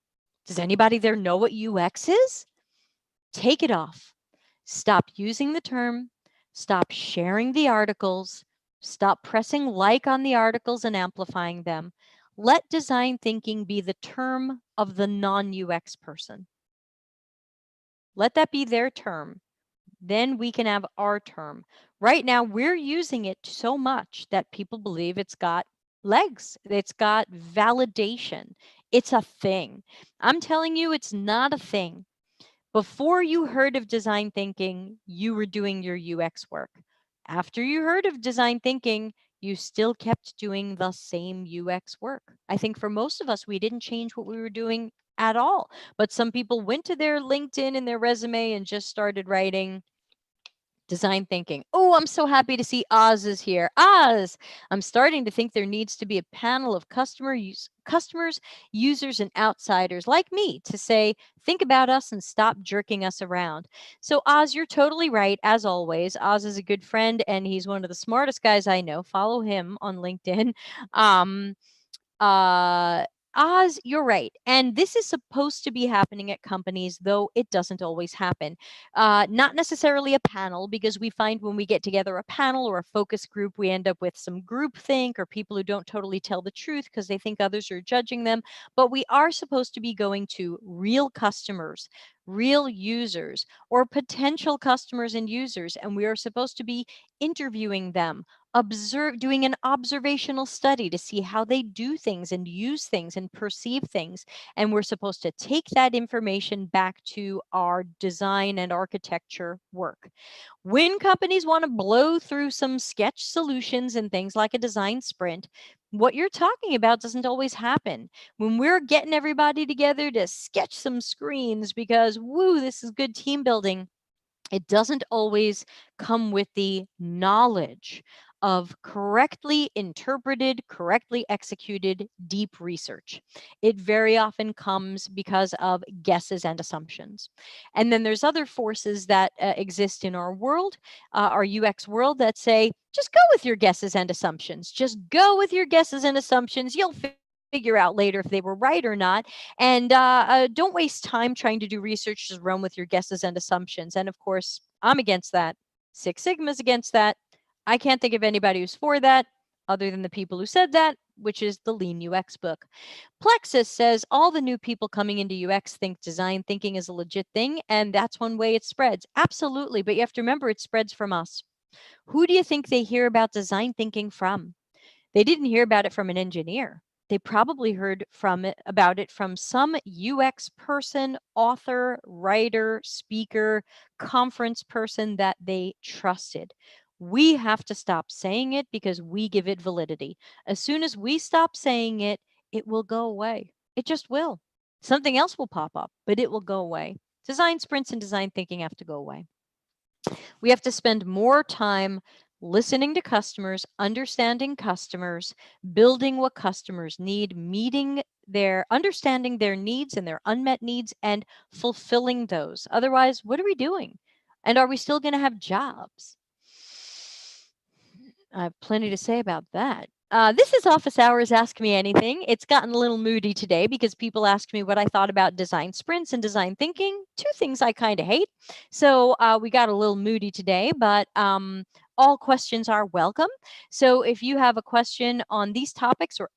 Does anybody there know what UX is? Take it off. Stop using the term. Stop sharing the articles. Stop pressing like on the articles and amplifying them. Let design thinking be the term of the non-UX person. Let that be their term. Then we can have our term. Right now, we're using it so much that people believe it's got legs, it's got validation. It's a thing. I'm telling you, it's not a thing. Before you heard of design thinking, you were doing your UX work. After you heard of design thinking, you still kept doing the same UX work. I think for most of us, we didn't change what we were doing at all. But some people went to their LinkedIn and their resume and just started writing design thinking. Oh, I'm so happy to see Oz is here. Oz, I'm starting to think there needs to be a panel of customers, users, and outsiders like me to say, think about us and stop jerking us around. So Oz, you're totally right. As always, Oz is a good friend and he's one of the smartest guys I know. Follow him on LinkedIn. Um, uh, Oz, you're right. And this is supposed to be happening at companies, though it doesn't always happen. Not necessarily a panel, because we find when we get together a panel or a focus group, we end up with some groupthink or people who don't totally tell the truth because they think others are judging them. But we are supposed to be going to real customers, real users, or potential customers and users, and we are supposed to be interviewing them, doing an observational study to see how they do things and use things and perceive things. And we're supposed to take that information back to our design and architecture work. When companies want to blow through some sketch solutions and things like a design sprint, what you're talking about doesn't always happen. When we're getting everybody together to sketch some screens because, woo, this is good team building, it doesn't always come with the knowledge of correctly interpreted, correctly executed deep research. It very often comes because of guesses and assumptions. And then there's other forces that exist in our world, our UX world, that say, just go with your guesses and assumptions. Just go with your guesses and assumptions. You'll figure out later if they were right or not. And don't waste time trying to do research. Just run with your guesses and assumptions. And of course, I'm against that. Six Sigma's against that. I can't think of anybody who's for that. other than the people who said that, which is the Lean UX book. Plexus says all the new people coming into UX think design thinking is a legit thing, and that's one way it spreads. Absolutely, but you have to remember it spreads from us. Who do you think they hear about design thinking from? They didn't hear about it from an engineer. They probably heard about it from some UX person, author, writer, speaker, conference person that they trusted. We have to stop saying it because we give it validity. As soon as we stop saying it, it will go away. It just will. Something else will pop up, but it will go away. Design sprints and design thinking have to go away. We have to spend more time listening to customers, understanding customers, building what customers need, understanding their needs and their unmet needs, and fulfilling those. Otherwise, what are we doing? And are we still going to have jobs? I have plenty to say about that. This is Office Hours Ask Me Anything. It's gotten a little moody today because people asked me what I thought about design sprints and design thinking, two things I kind of hate. So we got a little moody today, but all questions are welcome. So if you have a question on these topics or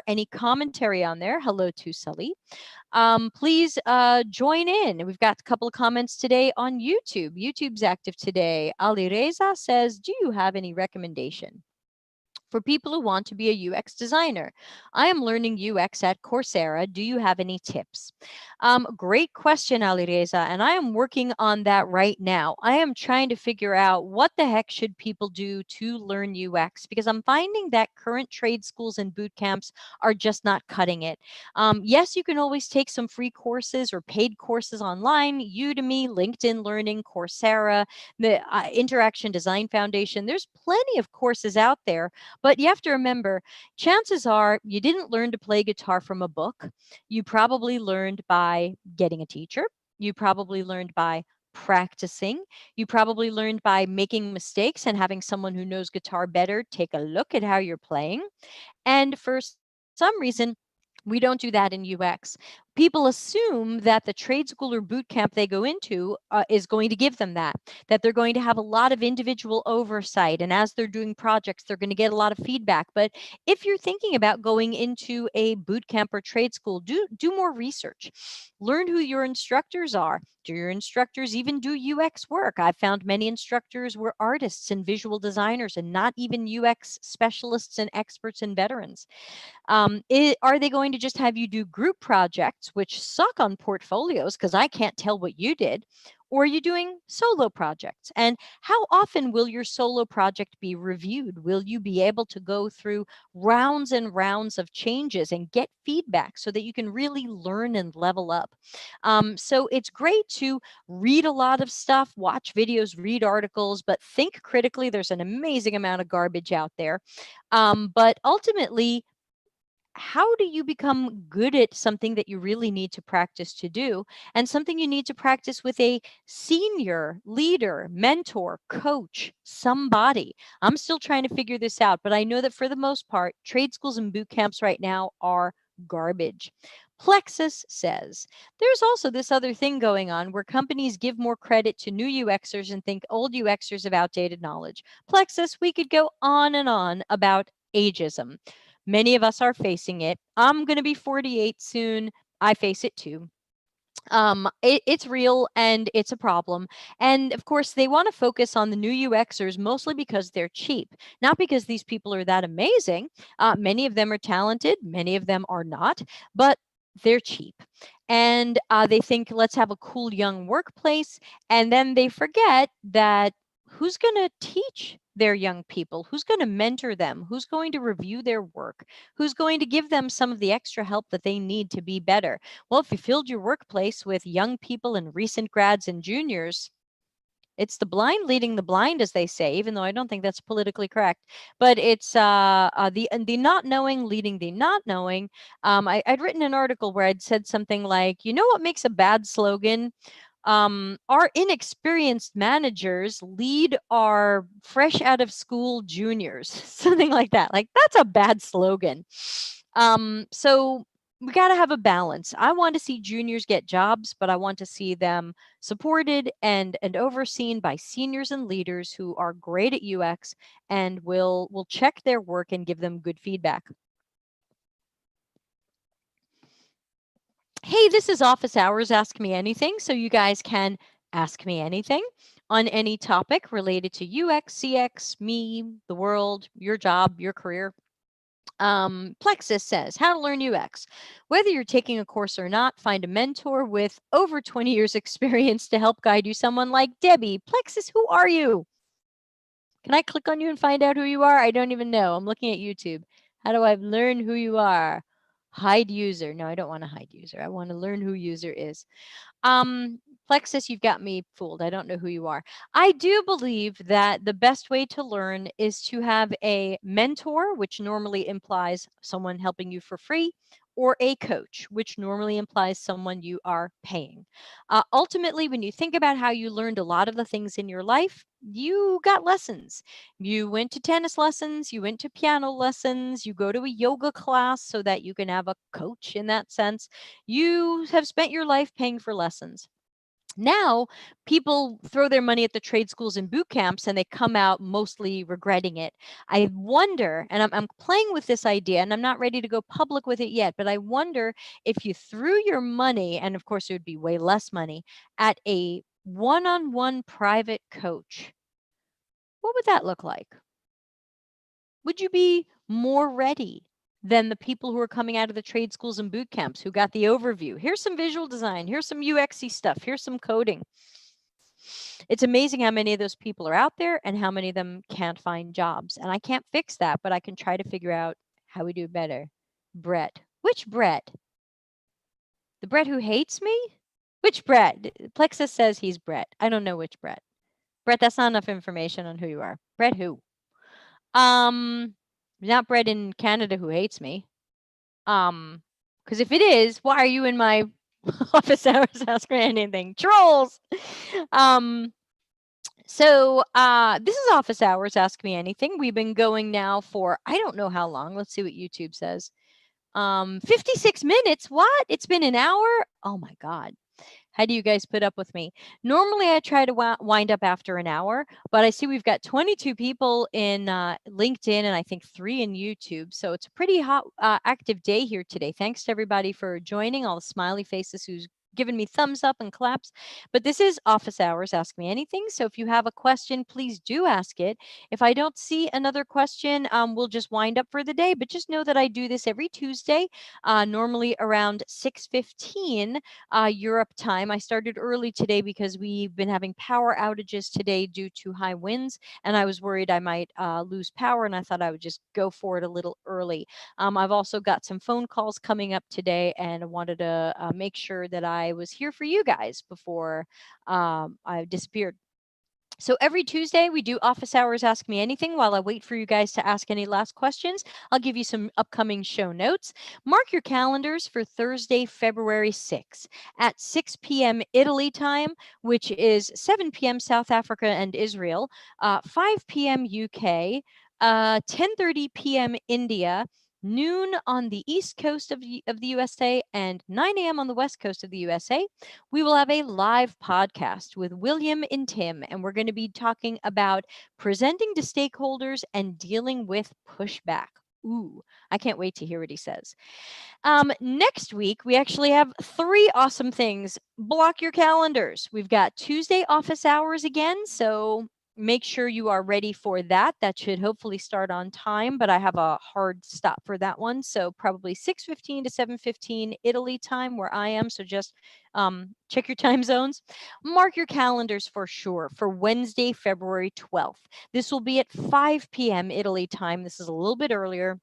any commentary on there, hello to Sully. Please join in. We've got a couple of comments today on YouTube. YouTube's active today. Ali Reza says, do you have any recommendation for people who want to be a UX designer? I am learning UX at Coursera. Do you have any tips? Great question, Alireza, and I am working on that right now. I am trying to figure out what the heck should people do to learn UX, because I'm finding that current trade schools and boot camps are just not cutting it. Yes, you can always take some free courses or paid courses online, Udemy, LinkedIn Learning, Coursera, the Interaction Design Foundation. There's plenty of courses out there. But you have to remember, chances are you didn't learn to play guitar from a book. You probably learned by getting a teacher. You probably learned by practicing. You probably learned by making mistakes and having someone who knows guitar better take a look at how you're playing. And for some reason, we don't do that in UX. People assume that the trade school or boot camp they go into is going to give them that they're going to have a lot of individual oversight. And as they're doing projects, they're going to get a lot of feedback. But if you're thinking about going into a boot camp or trade school, do more research. Learn who your instructors are. Do your instructors even do UX work? I've found many instructors were artists and visual designers and not even UX specialists and experts and veterans. Are they going to just have you do group projects, which suck on portfolios because I can't tell what you did? Or are you doing solo projects? And how often will your solo project be reviewed? Will you be able to go through rounds and rounds of changes and get feedback so that you can really learn and level up? So it's great to read a lot of stuff, watch videos, read articles, but think critically. There's an amazing amount of garbage out there. But ultimately, how do you become good at something that you really need to practice to do, and something you need to practice with a senior leader, mentor, coach, somebody? I'm still trying to figure this out, but I know that for the most part, trade schools and boot camps right now are garbage. Plexus says, there's also this other thing going on where companies give more credit to new UXers and think old UXers have outdated knowledge. Plexus, we could go on and on about ageism. Many of us are facing it. I'm going to be 48 soon. I face it too. It's real and it's a problem. And of course, they want to focus on the new UXers mostly because they're cheap, not because these people are that amazing. Many of them are talented, many of them are not, but they're cheap. And they think, let's have a cool young workplace. And then they forget that who's going to teach their young people? Who's going to mentor them? Who's going to review their work? Who's going to give them some of the extra help that they need to be better? Well, if you filled your workplace with young people and recent grads and juniors, it's the blind leading the blind, as they say, even though I don't think that's politically correct. But it's the not knowing leading the not knowing. I'd written an article where I'd said something like, you know what makes a bad slogan? Our inexperienced managers lead our fresh out of school juniors, something like that. Like, that's a bad slogan. So we got to have a balance. I want to see juniors get jobs, but I want to see them supported and overseen by seniors and leaders who are great at UX and will check their work and give them good feedback. Hey, this is Office Hours Ask Me Anything, so you guys can ask me anything on any topic related to UX, CX, me, the world, your job, your career. Plexus says, how to learn UX. Whether you're taking a course or not, find a mentor with over 20 years experience to help guide you. Someone like Debbie. Plexus, who are you? Can I click on you and find out who you are? I don't even know. I'm looking at YouTube. How do I learn who you are? Hide user. No, I don't want to hide user. I want to learn who user is. Plexus, you've got me fooled. I don't know who you are. I do believe that the best way to learn is to have a mentor, which normally implies someone helping you for free, or a coach, which normally implies someone you are paying. Ultimately, when you think about how you learned a lot of the things in your life, you got lessons. You went to tennis lessons, you went to piano lessons, you go to a yoga class so that you can have a coach in that sense. You have spent your life paying for lessons. Now, people throw their money at the trade schools and boot camps and they come out mostly regretting it. I wonder, and I'm playing with this idea and I'm not ready to go public with it yet, but I wonder if you threw your money, and of course it would be way less money, at a one-on-one private coach, what would that look like? Would you be more ready than the people who are coming out of the trade schools and boot camps who got the overview? Here's some visual design. Here's some UXy stuff. Here's some coding. It's amazing how many of those people are out there and how many of them can't find jobs. And I can't fix that, but I can try to figure out how we do better. Brett. Which Brett? The Brett who hates me? Which Brett? Plexus says he's Brett. I don't know which Brett. Brett, that's not enough information on who you are. Brett who? Not Brett in Canada who hates me. Because if it is, why are you in my office hours asking anything? Trolls. So this is Office Hours Ask Me Anything. We've been going now for I don't know how long. Let's see what YouTube says. 56 minutes. What? It's been an hour? Oh my God. How do you guys put up with me? Normally, I try to wind up after an hour, but I see we've got 22 people in LinkedIn and I think 3 in YouTube. So it's a pretty hot, active day here today. Thanks to everybody for joining, all the smiley faces who's given me thumbs up and claps. But this is Office Hours Ask Me Anything. So if you have a question, please do ask it. If I don't see another question, we'll just wind up for the day. But just know that I do this every Tuesday, normally around 6:15 Europe time. I started early today because we've been having power outages today due to high winds, and I was worried I might lose power, and I thought I would just go for it a little early. I've also got some phone calls coming up today, and I wanted to make sure that I was here for you guys before I disappeared. So every Tuesday, we do Office Hours Ask Me Anything. While I wait for you guys to ask any last questions, I'll give you some upcoming show notes. Mark your calendars for Thursday, February 6th at 6 p.m. Italy time, which is 7 p.m. South Africa and Israel, 5 p.m. UK, 10:30 p.m. India, noon on the East Coast of the USA, and 9 a.m. on the West Coast of the USA. We will have a live podcast with William and Tim, and we're going to be talking about presenting to stakeholders and dealing with pushback. Ooh, I can't wait to hear what he says. Next week, we actually have 3 awesome things. Block your calendars. We've got Tuesday office hours again, so make sure you are ready for that. That should hopefully start on time, but I have a hard stop for that one. So probably 6:15 to 7:15 Italy time where I am. So just check your time zones. Mark your calendars for sure for Wednesday, February 12th. This will be at 5 p.m. Italy time. This is a little bit earlier.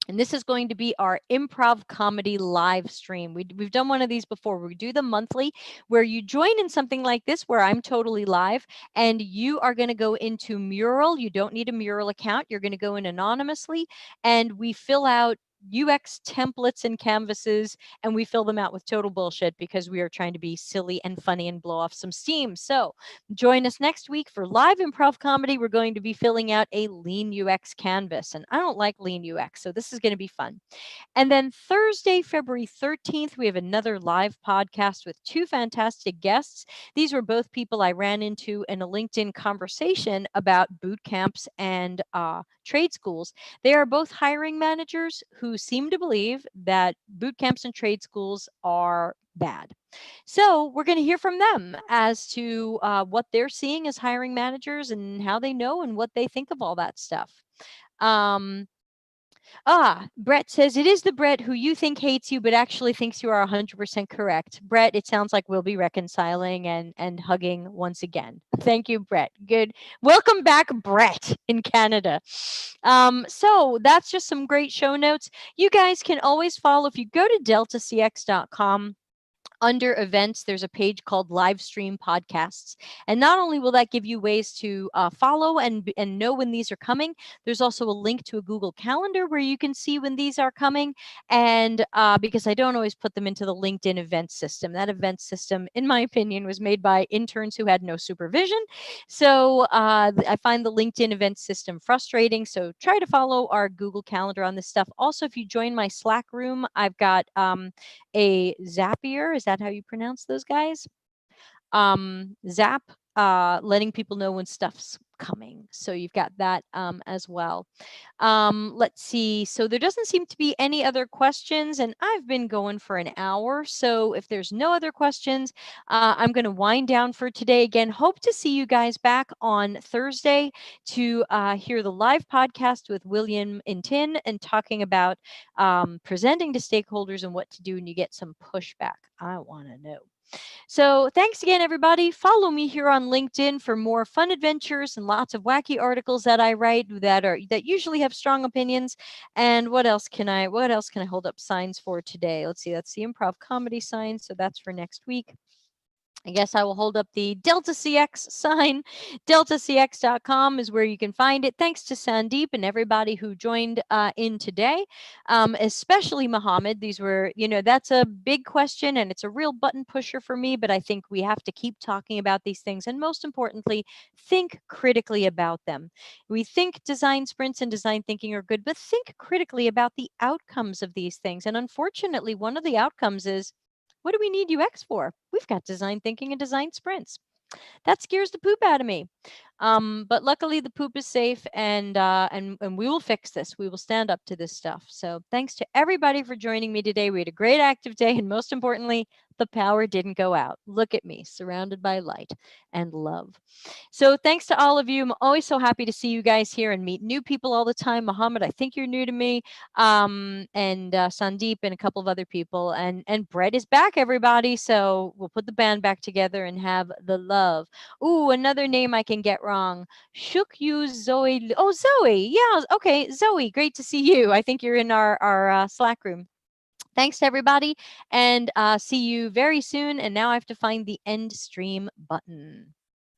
And this is going to be our improv comedy live stream. We've done one of these before. We do them monthly where you join in something like this where I'm totally live and you are going to go into Mural. You don't need a Mural account. You're going to go in anonymously and we fill out UX templates and canvases, and we fill them out with total bullshit because we are trying to be silly and funny and blow off some steam. So join us next week for live improv comedy. We're going to be filling out a lean UX canvas, and I don't like lean UX, so this is going to be fun. And then Thursday, February 13th, we have another live podcast with two fantastic guests. These were both people I ran into in a LinkedIn conversation about boot camps and trade schools. They are both hiring managers who seem to believe that boot camps and trade schools are bad. So we're going to hear from them as to what they're seeing as hiring managers and how they know and what they think of all that stuff. Brett says, it is the Brett who you think hates you, but actually thinks you are 100% correct. Brett, it sounds like we'll be reconciling and hugging once again. Thank you, Brett. Good. Welcome back, Brett, in Canada. So that's just some great show notes. You guys can always follow, if you go to deltacx.com, under events, there's a page called live stream podcasts. And not only will that give you ways to follow and know when these are coming, there's also a link to a Google Calendar where you can see when these are coming. And because I don't always put them into the LinkedIn event system, that event system, in my opinion, was made by interns who had no supervision. So I find the LinkedIn event system frustrating. So try to follow our Google Calendar on this stuff. Also, if you join my Slack room, I've got a Zapier. Is that how you pronounce those guys? Zap, letting people know when stuff's coming. So you've got that as well. Let's see. So there doesn't seem to be any other questions, and I've been going for an hour. So if there's no other questions, I'm going to wind down for today. Again, hope to see you guys back on Thursday to hear the live podcast with William Intin and talking about presenting to stakeholders and what to do when you get some pushback. I want to know. So thanks again, everybody. Follow me here on LinkedIn for more fun adventures and lots of wacky articles that I write that usually have strong opinions. And what else can I hold up signs for today? Let's see. That's the improv comedy sign. So that's for next week. I guess I will hold up the Delta CX sign. DeltaCX.com is where you can find it. Thanks to Sandeep and everybody who joined in today, especially Mohammed. These were, that's a big question and it's a real button pusher for me, but I think we have to keep talking about these things. And most importantly, think critically about them. We think design sprints and design thinking are good, but think critically about the outcomes of these things. And unfortunately, one of the outcomes is, what do we need UX for? We've got design thinking and design sprints. That scares the poop out of me. But luckily the poop is safe and we will fix this. We will stand up to this stuff. So thanks to everybody for joining me today. We had a great active day, and most importantly, the power didn't go out. Look at me, surrounded by light and love. So thanks to all of you. I'm always so happy to see you guys here and meet new people all the time. Mohammed, I think you're new to me. And Sandeep and a couple of other people. And Brett is back, everybody. So we'll put the band back together and have the love. Ooh, another name I can get wrong. Shukyu Zoe. Oh, Zoe. Yeah. Okay. Zoe, great to see you. I think you're in our Slack room. Thanks to everybody, and see you very soon. And now I have to find the end stream button.